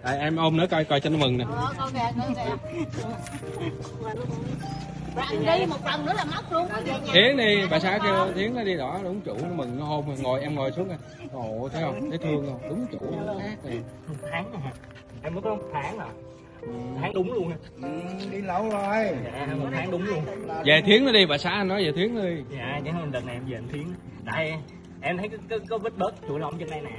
Đây, em ôm nữa coi coi cho nó mừng nè. Coi kìa. Đi một lần nữa là mất luôn. Thiến đi, bà xã kêu Thiến nó đi đỏ đúng chủ nó mừng nó hôn rồi ngồi em ngồi xuống nè. Ồ thấy không? Thấy thương không? Đúng chủ nó khác rồi. Tháng nè. Em mới có 1 tháng rồi. Tháng đúng luôn ha. Đi lâu rồi. Dạ, 1 tháng đúng luôn. Về Thiến nó đi, bà xã anh nói về Thiến nó đi. Dạ, chứ không đợt này em về anh Thiến. Tại em thấy có vết bớt chuỗi lông trên đây nè.